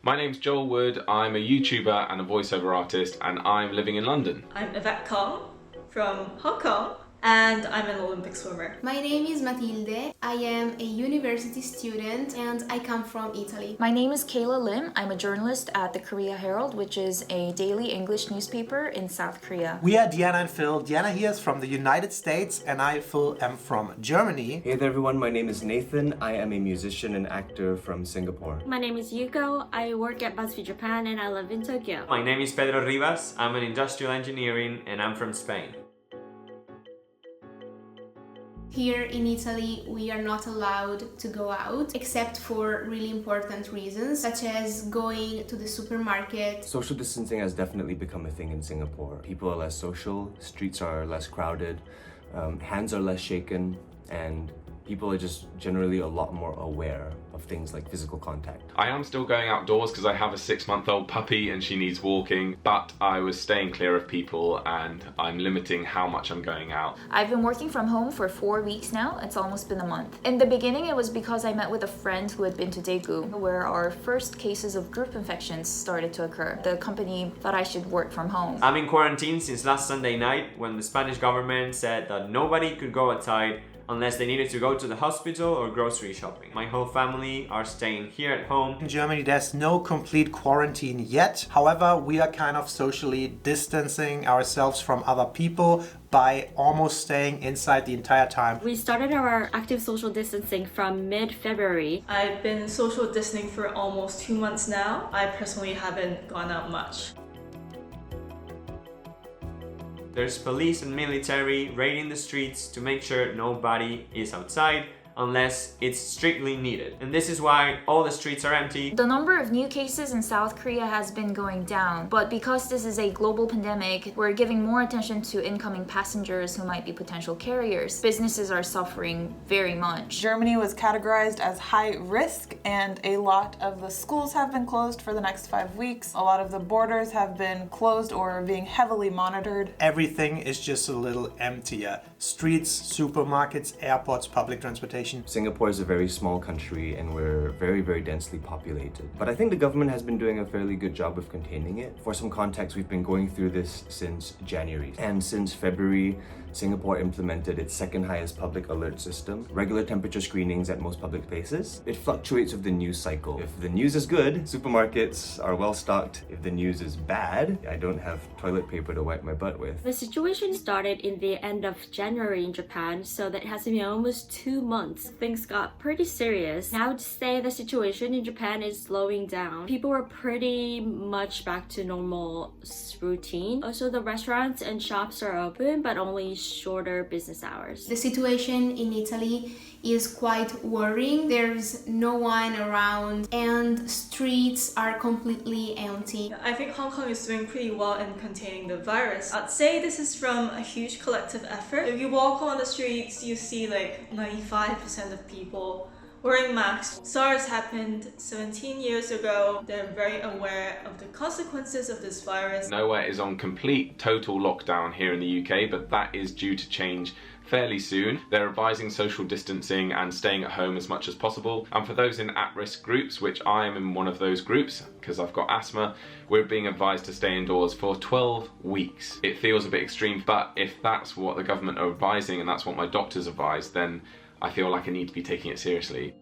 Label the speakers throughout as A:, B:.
A: My name's Joel Wood, I'm a YouTuber and a voiceover artist, and I'm living in London.
B: I'm Yvette Kong from Hong Kong, and I'm an Olympic swimmer.
C: My name is Matilde. I am a university student and I come from Italy.
D: My name is Kayla Lim. I'm a journalist at the Korea Herald, which is a daily English newspaper in South Korea.
E: We are Deana and Phil. Deana here is from the United States and I, Phil, am from Germany.
F: Hey there everyone, my name is Nathan. I am a musician and actor from Singapore.
G: My name is Yuko. I work at BuzzFeed Japan and I live in Tokyo.
H: My name is Pedro Rivas. I'm an industrial engineering and I'm from Spain.
C: Here in Italy, we are not allowed to go out except for really important reasons, such as going to the supermarket.
F: Social distancing has definitely become a thing in Singapore. People are less social, streets are less crowded, hands are less shaken, and people are just generally a lot more aware of things like physical contact.
A: I am still going outdoors because I have a 6-month-old puppy and she needs walking, but I was staying clear of people and I'm limiting how much I'm going out.
D: I've been working from home for 4 weeks now. It's almost been a month. In the beginning, it was because I met with a friend who had been to Daegu, where our first cases of group infections started to occur. The company thought I should work from home.
H: I'm in quarantine since last Sunday night when the Spanish government said that nobody could go outside unless they needed to go to the hospital or grocery shopping. My whole family are staying here at home.
E: In Germany, there's no complete quarantine yet. However, we are kind of socially distancing ourselves from other people by almost staying inside the entire time.
G: We started our active social distancing from mid-February.
B: I've been social distancing for almost 2 months now. I personally haven't gone out much.
H: There's police and military raiding the streets to make sure nobody is outside unless it's strictly needed. And this is why all the streets are empty.
D: The number of new cases in South Korea has been going down, but because this is a global pandemic, we're giving more attention to incoming passengers who might be potential carriers. Businesses are suffering very much.
I: Germany was categorized as high risk, and a lot of the schools have been closed for the next 5 weeks. A lot of the borders have been closed or being heavily monitored.
E: Everything is just a little emptier. Streets, supermarkets, airports, public transportation.
F: Singapore is a very small country and we're very, very densely populated. But I think the government has been doing a fairly good job of containing it. For some context, we've been going through this since January. And since February, Singapore implemented its second highest public alert system, regular temperature screenings at most public places. It fluctuates with the news cycle. If the news is good, supermarkets are well stocked. If the news is bad, I don't have toilet paper to wipe my butt with.
G: The situation started in the end of January in Japan, so that has been almost 2 months. Things got pretty serious. Now to say the situation in Japan is slowing down. People are pretty much back to normal routine. Also, the restaurants and shops are open, but only shorter business hours.
C: The situation in Italy is quite worrying. There's no one around and streets are completely empty.
B: I think Hong Kong is doing pretty well in containing the virus. I'd say this is from a huge collective effort. If you walk on the streets, you see like 95% of people wearing masks. SARS happened 17 years ago. They're very aware of the consequences of this virus.
A: Nowhere is on complete, total lockdown here in the UK, but that is due to change fairly soon. They're advising social distancing and staying at home as much as possible. And for those in at-risk groups, which I am in one of those groups because I've got asthma, we're being advised to stay indoors for 12 weeks. It feels a bit extreme, but if that's what the government are advising and that's what my doctors advise, then I feel like I need to be taking it seriously.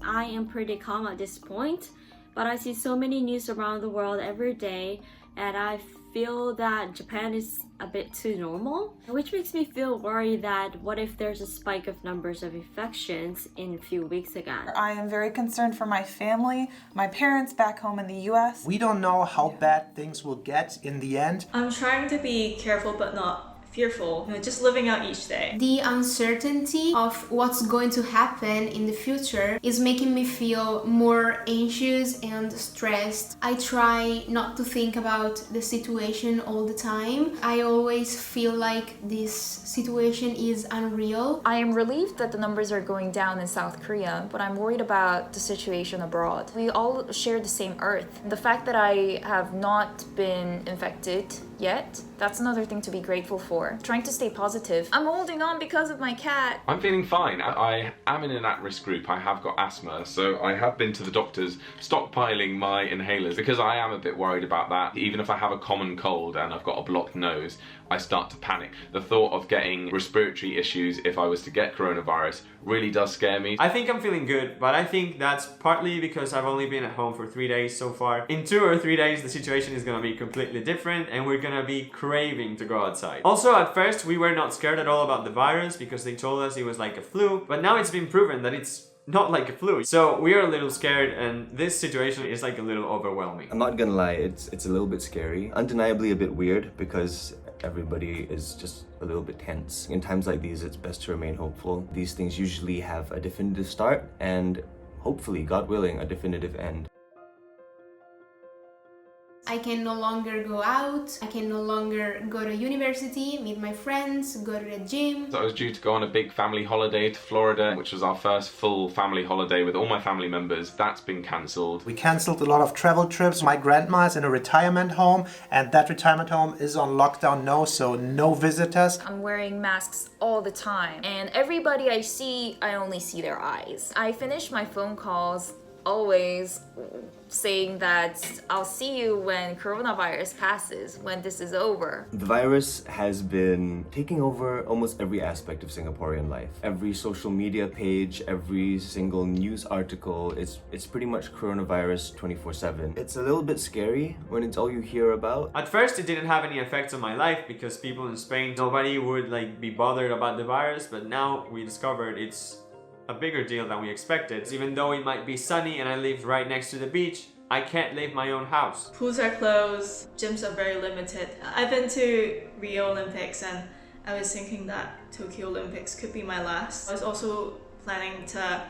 G: I am pretty calm at this point, but I see so many news around the world every day, and I feel that Japan is a bit too normal, which makes me feel worried that what if there's a spike of numbers of infections in a few weeks again.
I: I am very concerned for my family, my parents back home in the US.
E: We don't know how bad things will get in the end.
B: I'm trying to be careful but not fearful, just living out each day.
C: The uncertainty of what's going to happen in the future is making me feel more anxious and stressed. I try not to think about the situation all the time. I always feel like this situation is unreal.
D: I am relieved that the numbers are going down in South Korea, but I'm worried about the situation abroad. We all share the same earth. The fact that I have not been infected yet. That's another thing to be grateful for. Trying to stay positive. I'm holding on because of my cat.
A: I'm feeling fine. I am in an at-risk group. I have got asthma, so I have been to the doctors stockpiling my inhalers because I am a bit worried about that. Even if I have a common cold and I've got a blocked nose, I start to panic. The thought of getting respiratory issues if I was to get coronavirus really does scare me.
H: I think I'm feeling good, but I think that's partly because I've only been at home for 3 days so far. In 2 or 3 days, the situation is gonna be completely different and we're gonna be craving to go outside. Also, at first, we were not scared at all about the virus because they told us it was like a flu, but now it's been proven that it's not like a flu. So we are a little scared and this situation is like a little overwhelming.
F: I'm not gonna lie, it's a little bit scary. Undeniably a bit weird because everybody is just a little bit tense. In times like these, it's best to remain hopeful. These things usually have a definitive start and hopefully, God willing, a definitive end.
C: I can no longer go out, I can no longer go to university, meet my friends, go to the gym.
A: So I was due to go on a big family holiday to Florida, which was our first full family holiday with all my family members. That's been cancelled.
E: We cancelled a lot of travel trips. My grandma is in a retirement home and that retirement home is on lockdown now, so no visitors.
D: I'm wearing masks all the time and everybody I see, I only see their eyes. I finish my phone calls always saying that I'll see you when coronavirus passes, when this is over.
F: The virus has been taking over almost every aspect of Singaporean life. Every social media page, every single news article, it's pretty much coronavirus 24/7. It's a little bit scary when it's all you hear about.
H: At first, it didn't have any effects on my life because people in Spain, nobody would like be bothered about the virus, but now we discovered it's a bigger deal than we expected. Even though it might be sunny and I live right next to the beach, I can't leave my own house.
B: Pools are closed, gyms are very limited. I've been to Rio Olympics and I was thinking that Tokyo Olympics could be my last. I was also planning to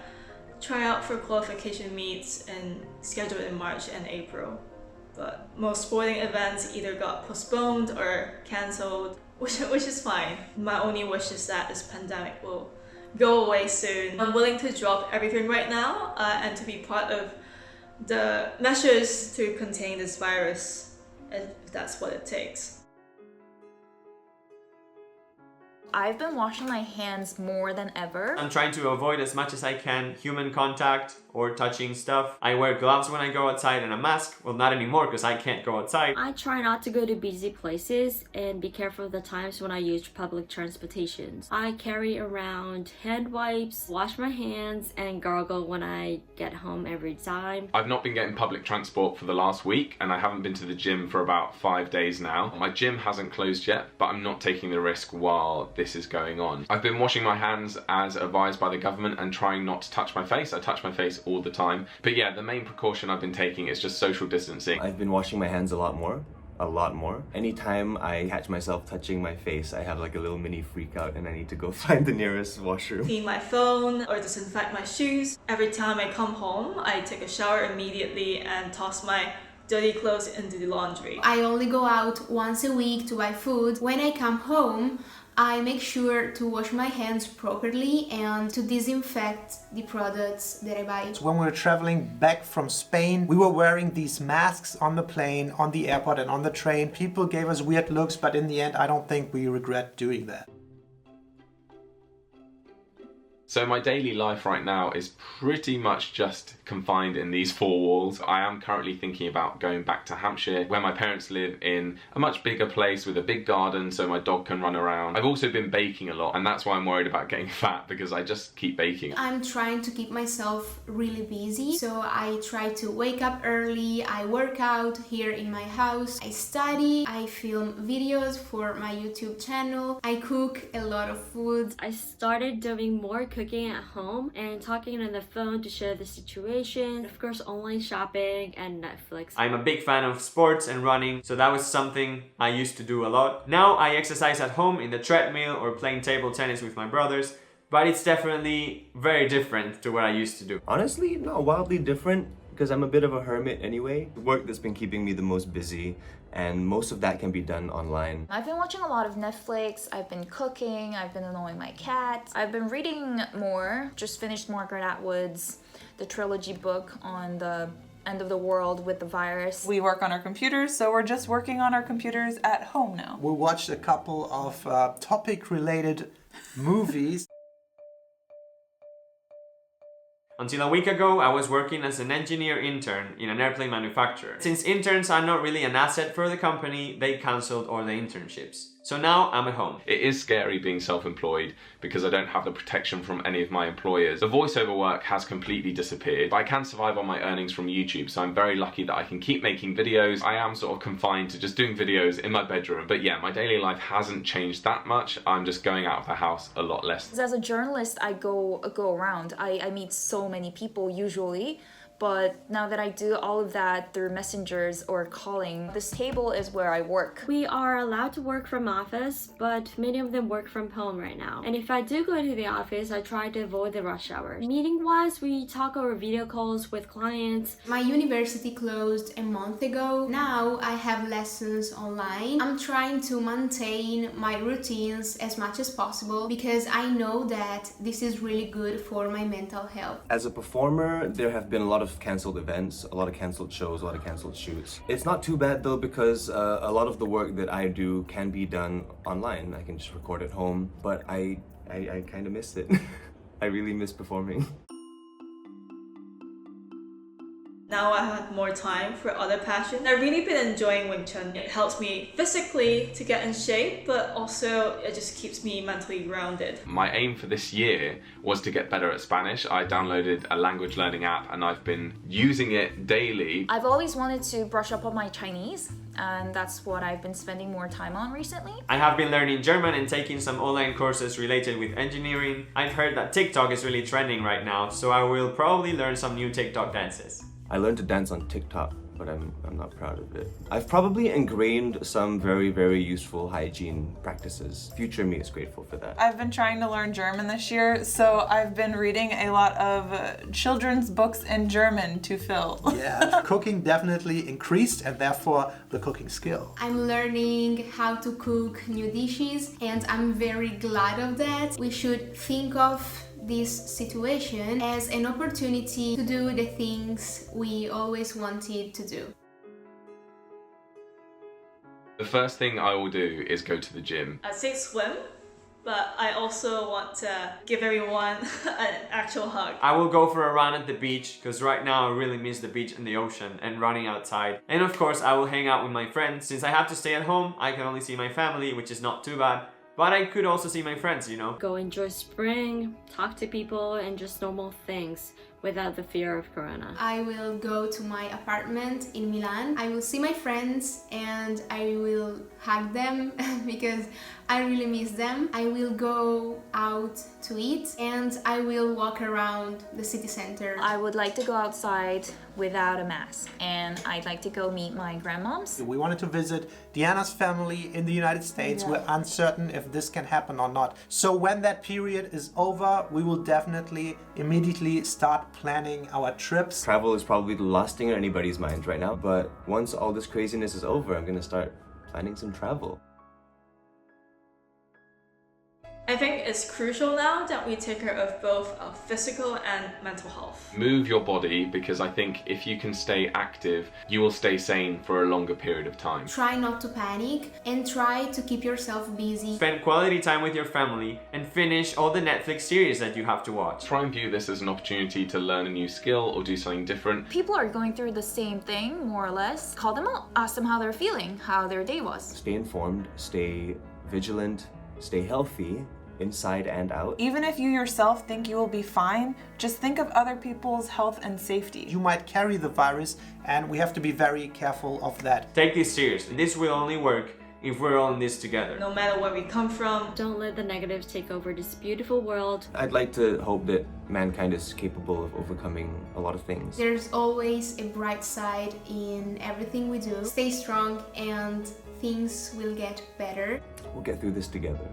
B: try out for qualification meets and scheduled in March and April. But most sporting events either got postponed or cancelled, which is fine. My only wish is that this pandemic will go away soon. I'm willing to drop everything right now and to be part of the measures to contain this virus, if that's what it takes.
D: I've been washing my hands more than ever.
H: I'm trying to avoid as much as I can human contact or touching stuff. I wear gloves when I go outside and a mask. Well, not anymore because I can't go outside.
G: I try not to go to busy places and be careful of the times when I use public transportations. I carry around hand wipes, wash my hands, and gargle when I get home every time.
A: I've not been getting public transport for the last week and I haven't been to the gym for about 5 days now. My gym hasn't closed yet, but I'm not taking the risk while this is going on. I've been washing my hands as advised by the government and trying not to touch my face. I touch my face all the time. But yeah, the main precaution I've been taking is just social distancing.
F: I've been washing my hands a lot more. Anytime I catch myself touching my face, I have like a little mini freak out and I need to go find the nearest washroom.
B: Clean my phone or disinfect my shoes. Every time I come home, I take a shower immediately and toss my dirty clothes into the laundry.
C: I only go out once a week to buy food. When I come home, I make sure to wash my hands properly and to disinfect the products that I buy.
E: When we were traveling back from Spain, we were wearing these masks on the plane, on the airport and on the train. People gave us weird looks, but in the end, I don't think we regret doing that.
A: So my daily life right now is pretty much just confined in these 4 walls. I am currently thinking about going back to Hampshire, where my parents live in a much bigger place with a big garden so my dog can run around. I've also been baking a lot and that's why I'm worried about getting fat because I just keep baking.
C: I'm trying to keep myself really busy, so I try to wake up early, I work out here in my house, I study, I film videos for my YouTube channel, I cook a lot of food.
G: I started doing more cooking at home and talking on the phone to share the situation. Of course, online shopping and Netflix.
H: I'm a big fan of sports and running, so that was something I used to do a lot. Now I exercise at home in the treadmill or playing table tennis with my brothers, but it's definitely very different to what I used to do.
F: Honestly, not wildly different because I'm a bit of a hermit anyway. The work that's been keeping me the most busy and most of that can be done online.
D: I've been watching a lot of Netflix, I've been cooking, I've been annoying my cat. I've been reading more, just finished Margaret Atwood's The Trilogy book on the end of the world with the virus.
I: We work on our computers, so we're just working on our computers at home now.
E: We watched a couple of topic-related movies.
H: Until a week ago, I was working as an engineer intern in an airplane manufacturer. Since interns are not really an asset for the company, they cancelled all the internships. So now I'm at home.
A: It is scary being self-employed because I don't have the protection from any of my employers. The voiceover work has completely disappeared, but I can survive on my earnings from YouTube, so I'm very lucky that I can keep making videos. I am sort of confined to just doing videos in my bedroom, but yeah, my daily life hasn't changed that much. I'm just going out of the house a lot less.
D: As a journalist, I go around. I meet so many people usually. But now that I do all of that through messengers or calling, this table is where I work.
G: We are allowed to work from office, but many of them work from home right now. And if I do go to the office, I try to avoid the rush hours. Meeting-wise, we talk over video calls with clients.
C: My university closed a month ago. Now I have lessons online. I'm trying to maintain my routines as much as possible because I know that this is really good for my mental health.
F: As a performer, there have been a lot of cancelled events, a lot of cancelled shows, a lot of cancelled shoots. It's not too bad though because a lot of the work that I do can be done online. I can just record at home, but I kind of miss it. I really miss performing.
B: Now I have more time for other passions. I've really been enjoying Wing Chun. It helps me physically to get in shape, but also it just keeps me mentally grounded.
A: My aim for this year was to get better at Spanish. I downloaded a language learning app and I've been using it daily.
D: I've always wanted to brush up on my Chinese, and that's what I've been spending more time on recently.
H: I have been learning German and taking some online courses related with engineering. I've heard that TikTok is really trending right now, so I will probably learn some new TikTok dances.
F: I learned to dance on TikTok, but I'm not proud of it. I've probably ingrained some very, very useful hygiene practices. Future me is grateful for that.
I: I've been trying to learn German this year, so I've been reading a lot of children's books in German to Phil.
E: Yeah, cooking definitely increased and therefore the cooking skill.
C: I'm learning how to cook new dishes and I'm very glad of that. We should think of this situation as an opportunity to do the things we always wanted to do.
A: The first thing I will do is go to the gym.
B: I'd say swim, but I also want to give everyone an actual hug.
H: I will go for a run at the beach because right now I really miss the beach and the ocean and running outside. And of course I will hang out with my friends. Since I have to stay at home, I can only see my family, which is not too bad. But I could also see my friends, you know.
G: Go enjoy spring, talk to people, and just normal things without the fear of corona.
C: I will go to my apartment in Milan. I will see my friends and I will hug them because I really miss them. I will go out to eat and I will walk around the city center.
D: I would like to go outside without a mask, and I'd like to go meet my grandmoms.
E: We wanted to visit Deana's family in the United States.
I: Yeah.
E: We're uncertain if this can happen or not. So when that period is over, we will definitely immediately start planning our trips.
F: Travel is probably the last thing on anybody's mind right now, but once all this craziness is over, I'm gonna start planning some travel.
B: I think it's crucial now that we take care of both our physical and mental health.
A: Move your body, because I think if you can stay active, you will stay sane for a longer period of time.
C: Try not to panic and try to keep yourself busy.
H: Spend quality time with your family and finish all the Netflix series that you have to watch.
A: Try and view this as an opportunity to learn a new skill or do something different.
D: People are going through the same thing, more or less. Call them up, ask them how they're feeling, how their day was.
F: Stay informed, stay vigilant, stay healthy, inside and out.
I: Even if you yourself think you will be fine, just think of other people's health and safety.
E: You might carry the virus and we have to be very careful of that.
H: Take this seriously. This will only work if we're all in this together.
B: No matter where we come from.
G: Don't let the negatives take over this beautiful world.
F: I'd like to hope that mankind is capable of overcoming a lot of things.
C: There's always a bright side in everything we do. Stay strong and things will get better.
F: We'll get through this together.